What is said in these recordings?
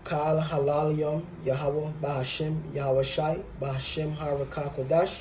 Kal Halal Yom Yahweh Bahashim Yahweh Shai Bahashim Harakah Kodash.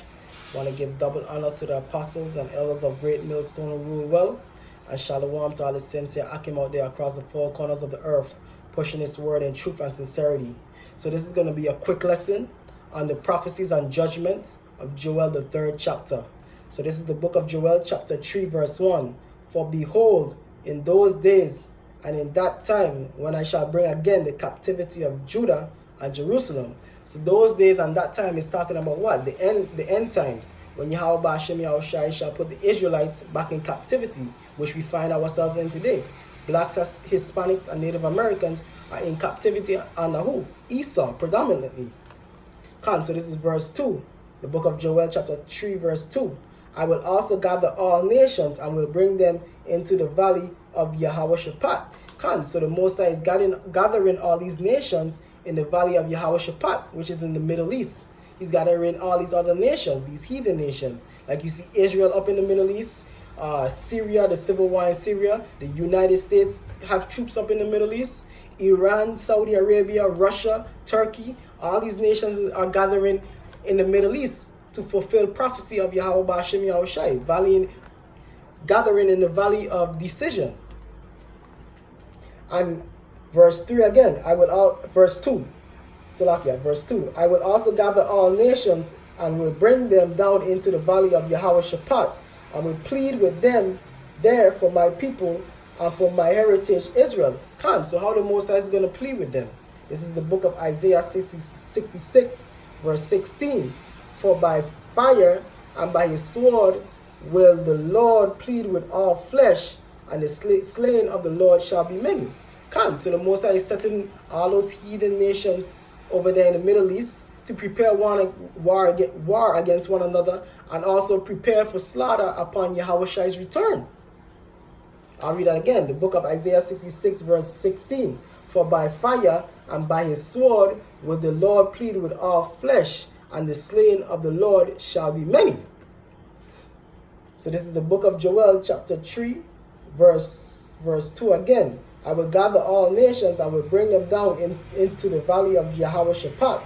Want to give double honors to the apostles and elders of Great Millstone who rule well. And shalom to all the sincere Akim out there across the four corners of the earth, pushing His word in truth and sincerity. So this is going to be a quick lesson on the prophecies and judgments of Joel, the 3rd chapter. So this is the book of Joel, chapter 3, verse 1. For behold, in those days and in that time, when I shall bring again the captivity of Judah and Jerusalem. So those days and that time is talking about what? The end times, when Yahweh Ba'ashem Yahweh Shai shall put the Israelites back in captivity, which we find ourselves in today. Blacks, Hispanics, and Native Americans are in captivity under who? Esau, predominantly. So this is verse 2, the book of Joel, chapter 3, verse 2. I will also gather all nations and will bring them into the valley of Yehoshaphat. So the Most High is gathering all these nations in the valley of Yehoshaphat, which is in the Middle East. He's gathering all these other nations, these heathen nations. Like you see Israel up in the Middle East, Syria, the civil war in Syria, the United States have troops up in the Middle East, Iran, Saudi Arabia, Russia, Turkey, all these nations are gathering in the Middle East to fulfill prophecy of Yahweh Ba'ashem Yahweh Shai, gathering in the valley of decision. And verse 3 again, verse 2, verse 2, I will also gather all nations and will bring them down into the valley of Yehoshaphat, and will plead with them there for my people and for my heritage Israel. So how the Most High is going to plead with them? This is the book of Isaiah 66, verse 16. For by fire and by his sword will the Lord plead with all flesh, and the slain of the Lord shall be many. So the Most High is setting all those heathen nations over there in the Middle East to prepare war against one another, and also prepare for slaughter upon Yahweh Shai's return. I'll read that again. The book of Isaiah 66, verse 16. For by fire and by his sword will the Lord plead with all flesh, and the slain of the Lord shall be many. So this is the book of Joel, chapter 3, verse 2 again. I will gather all nations, I will bring them down into the valley of Yehoshaphat.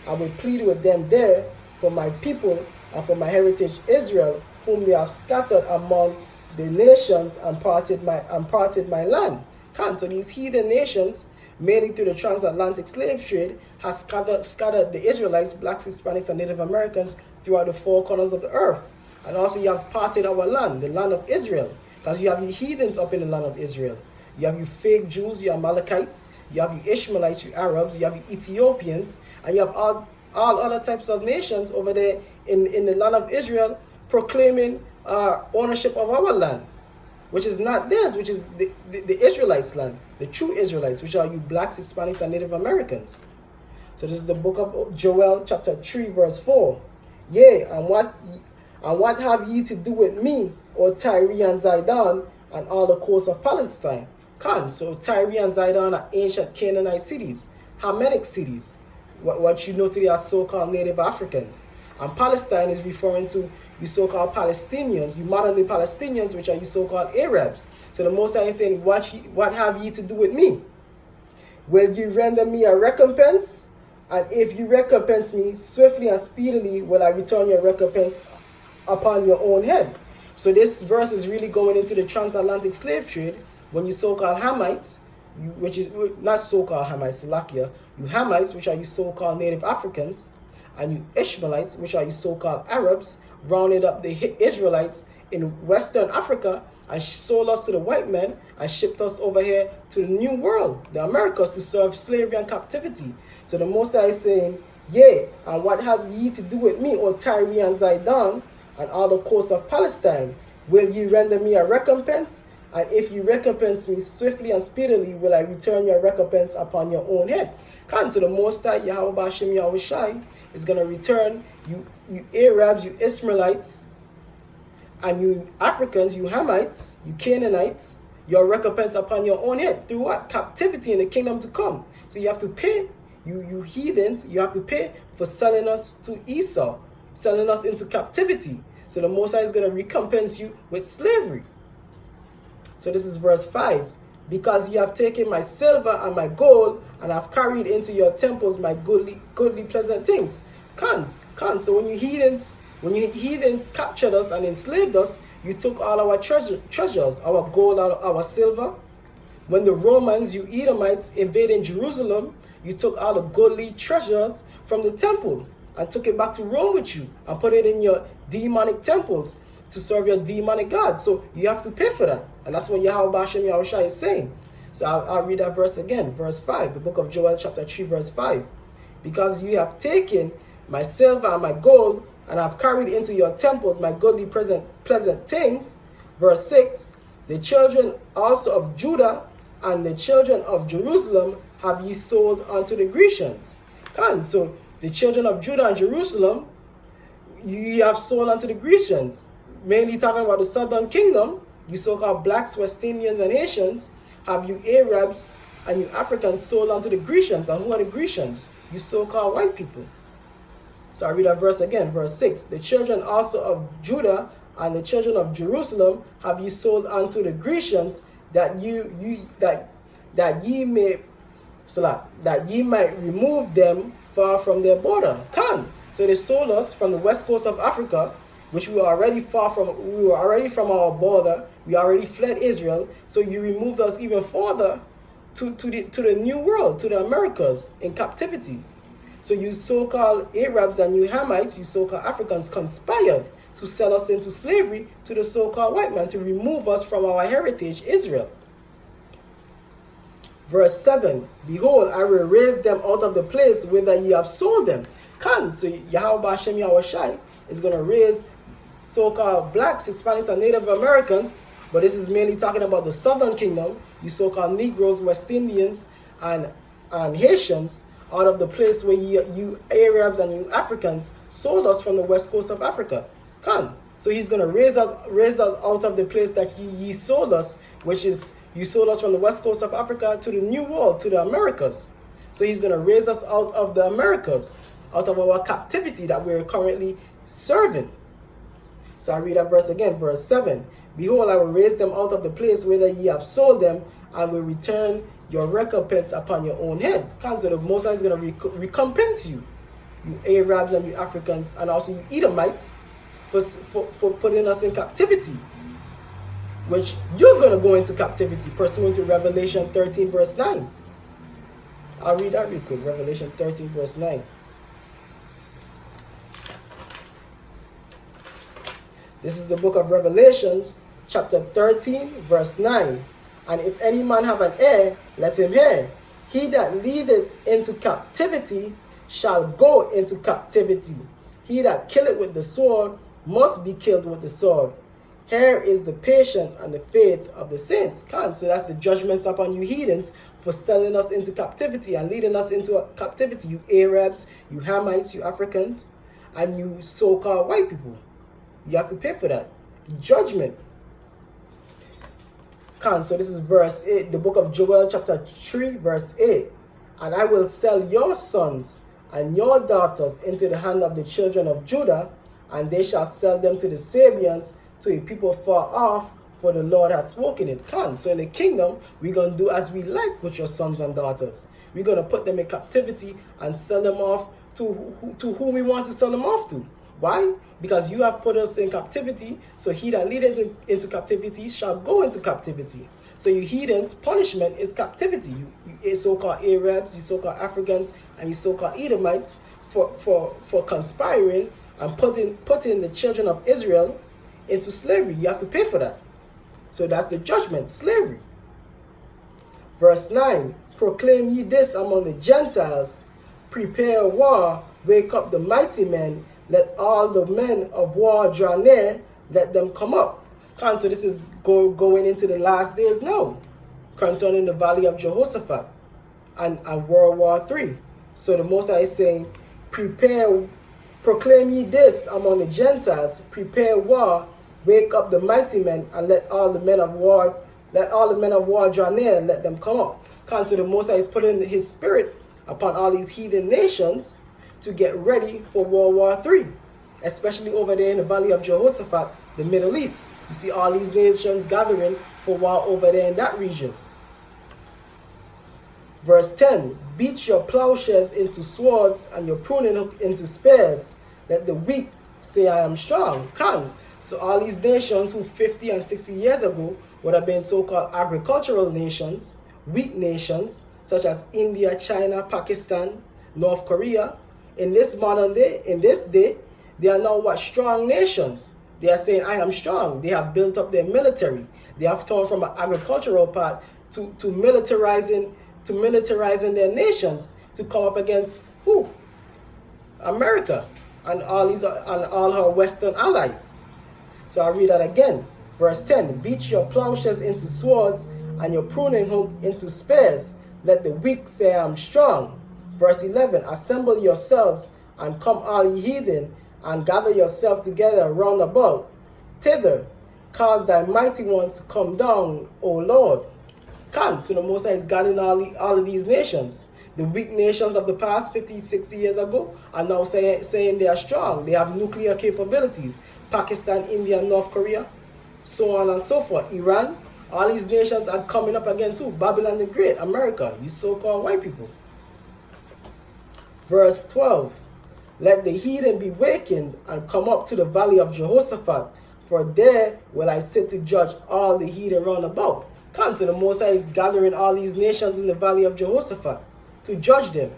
I will plead with them there for my people and for my heritage Israel, whom they have scattered among the nations and parted my land. So these heathen nations, mainly through the transatlantic slave trade, has scattered the Israelites, blacks, Hispanics, and Native Americans throughout the four corners of the earth. And also you have parted our land, the land of Israel, because you have the heathens up in the land of Israel. You have you fake Jews, you Amalekites, you have you Ishmaelites, you Arabs, you have you Ethiopians, and you have all other types of nations over there in the land of Israel proclaiming ownership of our land, which is not theirs, which is the Israelites' land, the true Israelites, which are you blacks, Hispanics, and Native Americans. So this is the book of Joel, chapter 3, verse 4. Yea, and what have ye to do with me, O Tyre and Zidon, and all the coasts of Palestine? So Tyre and Zidon are ancient Canaanite cities, Hamitic cities, what you know today as so-called Native Africans. And Palestine is referring to you so-called Palestinians, you modern-day Palestinians, which are you so-called Arabs. So the Most High is saying, what have ye to do with me? Will you render me a recompense? And if you recompense me, swiftly and speedily will I return your recompense upon your own head. So this verse is really going into the transatlantic slave trade, when you so-called Hamites, which is not so-called Hamites, Salakia, you Hamites, which are you so-called Native Africans, and you Ishmaelites, which are you so-called Arabs, rounded up the Israelites in Western Africa and sold us to the white men and shipped us over here to the New World, the Americas, to serve slavery and captivity. So the Most High is saying, yea, and what have ye to do with me, O Tyre and Zidon, and all the coasts of Palestine? Will ye render me a recompense? And if you recompense me swiftly and speedily, will I return your recompense upon your own head. So the Most High, Yahweh Ba'ashem Yahweh Shai, is going to return you Arabs, you Ishmaelites, and you Africans, you Hamites, you Canaanites, your recompense upon your own head. Through what? Captivity in the kingdom to come. So you have to pay, you heathens, you have to pay for selling us to Esau, selling us into captivity. So the Most High is going to recompense you with slavery. So this is verse 5. Because ye have taken my silver and my gold, and have carried into your temples my goodly pleasant things. Cons. So when you heathens captured us and enslaved us, you took all our treasures, our gold, our silver. When the Romans, you Edomites, invaded Jerusalem, you took all the goodly treasures from the temple and took it back to Rome with you and put it in your demonic temples to serve your demonic gods. So you have to pay for that. And that's what Yahweh Hashem Yahushua is saying. So I'll read that verse again, verse 5, the book of Joel chapter 3, verse 5. Because you have taken my silver and my gold, and have carried into your temples my goodly pleasant things. Verse 6, the children also of Judah and the children of Jerusalem have ye sold unto the Grecians. So the children of Judah and Jerusalem, you have sold unto the Grecians. Mainly talking about the southern kingdom, you so-called blacks, West Indians, and Haitians, have you Arabs and you Africans sold unto the Grecians. And who are the Grecians? You so-called white people. So I read that verse again, verse 6. The children also of Judah and the children of Jerusalem have ye sold unto the Grecians, that ye might remove them far from their border. So they sold us from the west coast of Africa, which we were already from our border. We already fled Israel. So you removed us even further to the new world, to the Americas, in captivity. So you so-called Arabs and you Hamites, you so-called Africans, conspired to sell us into slavery to the so-called white man, to remove us from our heritage, Israel. Verse 7, behold, I will raise them out of the place whither ye have sold them. So Yahweh Hashem Yahushai is going to raise so-called blacks, Hispanics, and Native Americans, but this is mainly talking about the southern kingdom, you so-called Negroes, West Indians, and Haitians, out of the place where you Arabs and you Africans sold us from the west coast of Africa. So he's going to raise us out of the place that ye sold us, which is, you sold us from the west coast of Africa to the new world, to the Americas. So he's going to raise us out of the Americas, out of our captivity that we're currently serving. So I read that verse again, verse 7. Behold, I will raise them out of the place whither ye have sold them, and will return your recompense upon your own head. So the Most High is going to recompense you, you Arabs and you Africans, and also you Edomites, for putting us in captivity, which you're going to go into captivity pursuant to Revelation 13 verse 9. I'll read that real quick. Revelation 13 verse 9. This is the book of Revelations, chapter 13 verse 9. And if any man have an ear, let him hear. He that leadeth into captivity shall go into captivity. He that killeth with the sword must be killed with the sword. Here is the patience and the faith of the saints. So that's the judgments upon you heathens for selling us into captivity and leading us into captivity. You Arabs, you Hamites, you Africans, and you so-called white people. You have to pay for that. Judgment. So this is verse 8, the book of Joel chapter 3 verse 8. And I will sell your sons and your daughters into the hand of the children of Judah, and they shall sell them to the Sabians, to a people far off, for the Lord hath spoken it. So in the kingdom, we're going to do as we like with your sons and daughters. We're going to put them in captivity and sell them off to who we want to sell them off to. Why? Because you have put us in captivity, so he that leadeth into captivity shall go into captivity. So you heathens, punishment is captivity. You so-called Arabs, you so-called Africans, and you so-called Edomites for conspiring and putting the children of Israel into slavery. You have to pay for that. So that's the judgment, slavery. Verse 9, proclaim ye this among the Gentiles, prepare war, wake up the mighty men, let all the men of war draw near, let them come up. So this is going into the last days now, concerning the valley of Jehoshaphat and World War III. So the Most High is saying, proclaim ye this among the Gentiles, prepare war, wake up the mighty men, and let all the men of war draw near, and let them come up. So the Most High is putting his spirit upon all these heathen nations to get ready for World War III, especially over there in the valley of Jehoshaphat, the Middle East. You see all these nations gathering for war over there in that region. Verse 10, beat your plowshares into swords and your pruning hook into spears. Let the weak say, I am strong. Come. So all these nations who 50 and 60 years ago would have been so-called agricultural nations, weak nations, such as India, China, Pakistan, North Korea, in this modern day, in this day, they are now what? Strong nations. They are saying, I am strong. They have built up their military. They have turned from an agricultural part to militarizing their nations to come up against who? America and all her Western allies. So I read that again. Verse 10, beat your plowshares into swords and your pruning hook into spears. Let the weak say, I am strong. Verse 11, assemble yourselves and come all ye heathen, and gather yourselves together round about. Thither, cause thy mighty ones to come down, O Lord. Come. So the Most High is gathering all of these nations. The weak nations of the past 50, 60 years ago are now saying they are strong. They have nuclear capabilities. Pakistan, India, North Korea, so on and so forth. Iran, all these nations are coming up against who? Babylon the Great, America, you so-called white people. Verse 12, let the heathen be wakened and come up to the valley of Jehoshaphat, for there will I sit to judge all the heathen round about. Come. To the Most High is gathering all these nations in the valley of Jehoshaphat to judge them.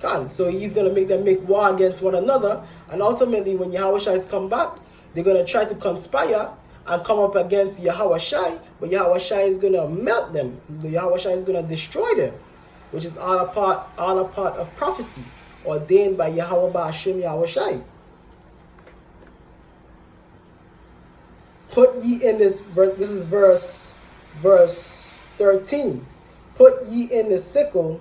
Come. So he's going to make them make war against one another, and ultimately when Yahushua come back, they're going to try to conspire and come up against Yahushua, but Yahushua is going to melt them. Yahushua is going to destroy them, which is all a part of prophecy ordained by Yahweh Ba'ashem Yahushua. Put ye in this is verse 13. Put ye in the sickle,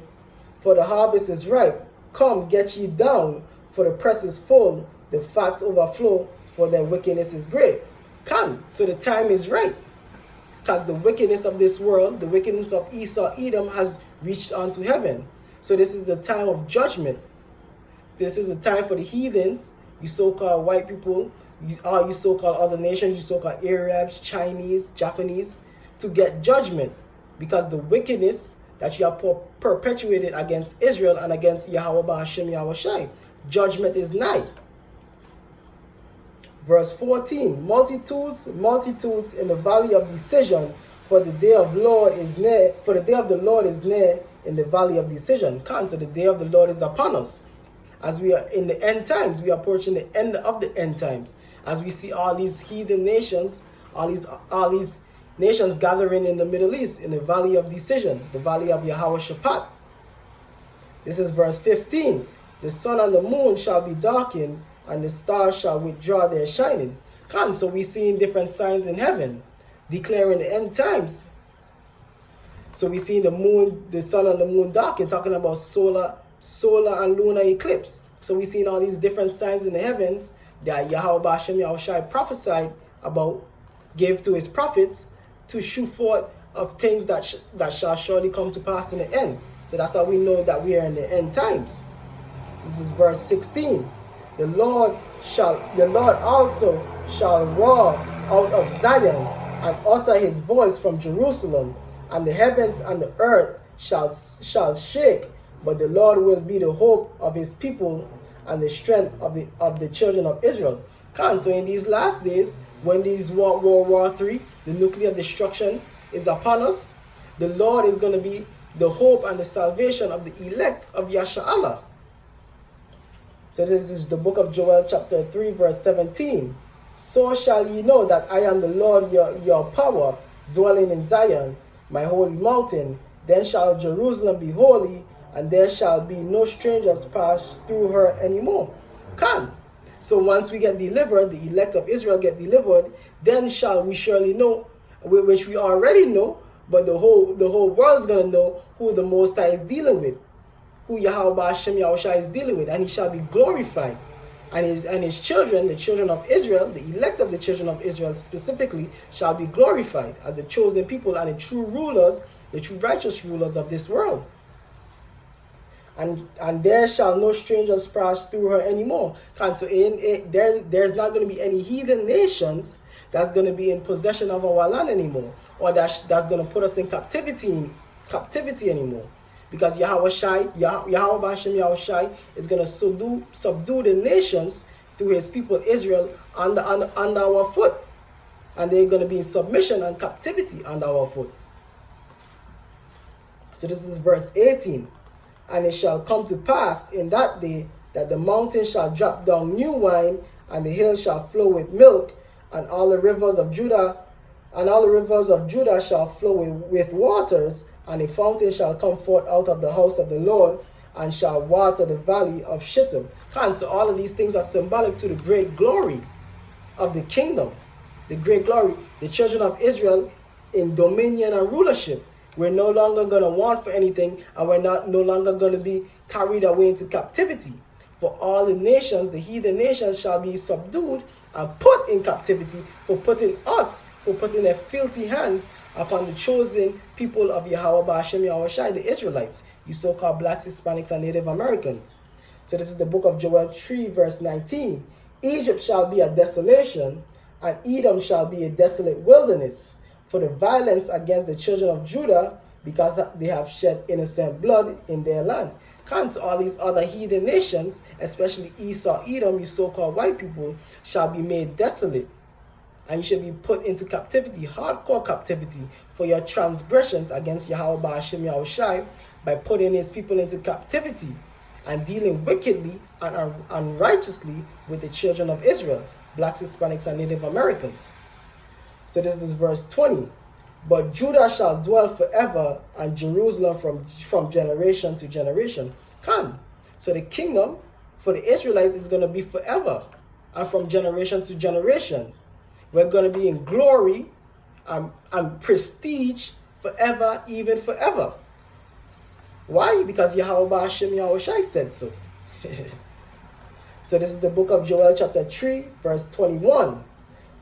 for the harvest is ripe. Come, get ye down, for the press is full, the fats overflow, for their wickedness is great. Come. So the time is right, because the wickedness of this world, the wickedness of Esau, Edom, has reached unto heaven. So this is the time of judgment. This is the time for the heathens, you so-called white people, you so-called other nations, you so-called Arabs, Chinese, Japanese, to get judgment, because the wickedness that you have perpetuated against Israel and against Yahweh Ba'ashem Yahushai, judgment is nigh. Verse 14, multitudes in the valley of decision, for the day of the Lord is near, in the valley of decision. Come. So the day of the Lord is upon us. As we are in the end times, we are approaching the end of the end times. As we see all these heathen nations, all these nations gathering in the Middle East, in the valley of decision, the valley of Yahushua. This is verse 15. The sun and the moon shall be darkened, and the stars shall withdraw their shining. Come. So we seeing different signs in heaven, declaring the end times. So we see the moon, the sun and the moon darkened, talking about solar and lunar eclipse. So we seen all these different signs in the heavens that Yahweh Ba'ashem Yahushai prophesied about, gave to his prophets to show forth of things that shall surely come to pass in the end. So that's how we know that we are in the end times. This is verse 16. The Lord also shall roar out of Zion and utter his voice from Jerusalem, and the heavens and the earth shall shake, but the Lord will be the hope of his people and the strength of the children of Israel. So in these last days, when these World War III, the nuclear destruction is upon us, the Lord is going to be the hope and the salvation of the elect of Yasha'Allah. So this is the book of Joel chapter 3 verse 17. So shall ye know that I am the Lord your power, dwelling in Zion, my holy mountain. Then shall Jerusalem be holy, and there shall be no strangers pass through her anymore. Come. So once we get delivered, the elect of Israel get delivered, then shall we surely know, which we already know, but the whole world is going to know who the Most High is dealing with, who Yahweh Hashem Yahushua is dealing with, and he shall be glorified. And his children, the children of Israel, the elect of the children of Israel specifically, shall be glorified as the chosen people and the true rulers, the true righteous rulers of this world. And there shall no strangers pass through her anymore. And so there's not going to be any heathen nations that's going to be in possession of our land anymore, or that's going to put us in captivity anymore. because Yahweh Hashem Yahweh is going to subdue the nations through his people Israel under our foot. And they're going to be in submission and captivity under our foot. So this is verse 18. And it shall come to pass in that day that the mountains shall drop down new wine, and the hills shall flow with milk, and all the rivers of Judah shall flow with waters, and a fountain shall come forth out of the house of the Lord, and shall water the valley of Shittim. So all of these things are symbolic to the great glory of the kingdom. The great glory, the children of Israel in dominion and rulership. We're no longer going to want for anything, and we're no longer going to be carried away into captivity. For all the nations, the heathen nations, shall be subdued and put in captivity for putting their filthy hands upon the chosen people of Yahweh Hashem Yahweh Shai, the Israelites, you so-called blacks, Hispanics, and Native Americans. So this is the book of Joel 3, verse 19. Egypt shall be a desolation, and Edom shall be a desolate wilderness, for the violence against the children of Judah, because they have shed innocent blood in their land. So all these other heathen nations, especially Esau, Edom, you so-called white people, shall be made desolate. And you should be put into captivity, hardcore captivity, for your transgressions against Yahweh Hashem Yahweh Shai, by putting his people into captivity and dealing wickedly and unrighteously with the children of Israel, blacks, Hispanics, and Native Americans. So this is verse 20. But Judah shall dwell forever, and Jerusalem from generation to generation. So the kingdom for the Israelites is going to be forever, and from generation to generation. We're going to be in glory and prestige forever, even forever. Why? Because Yahweh Hashem Yahweh Shai said so. So this is the book of Joel chapter 3, verse 21.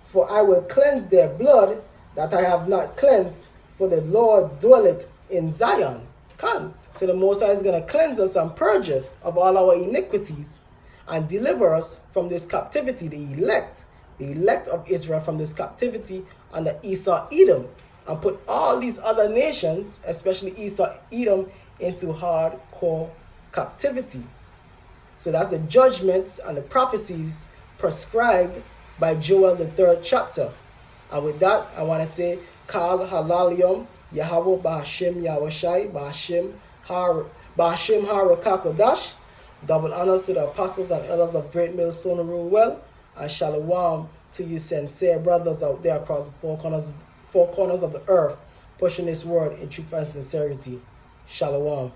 For I will cleanse their blood that I have not cleansed, for the Lord dwelleth in Zion. So the Most High is going to cleanse us and purge us of all our iniquities and deliver us from this captivity, the elect of Israel from this captivity under Esau, Edom, and put all these other nations, especially Esau, Edom, into hardcore captivity. So that's the judgments and the prophecies prescribed by Joel, the 3rd chapter. And with that, I want to say, Kal Halalium, Yahweh Ba'Hashem Yahweh Shai, Ba'Hashem HaRakakodash. Double honors to the apostles and elders of Great Millstone Rule Well, and shalom to you sincere brothers out there across the four corners of the earth, pushing this word in truth and sincerity. Shalom.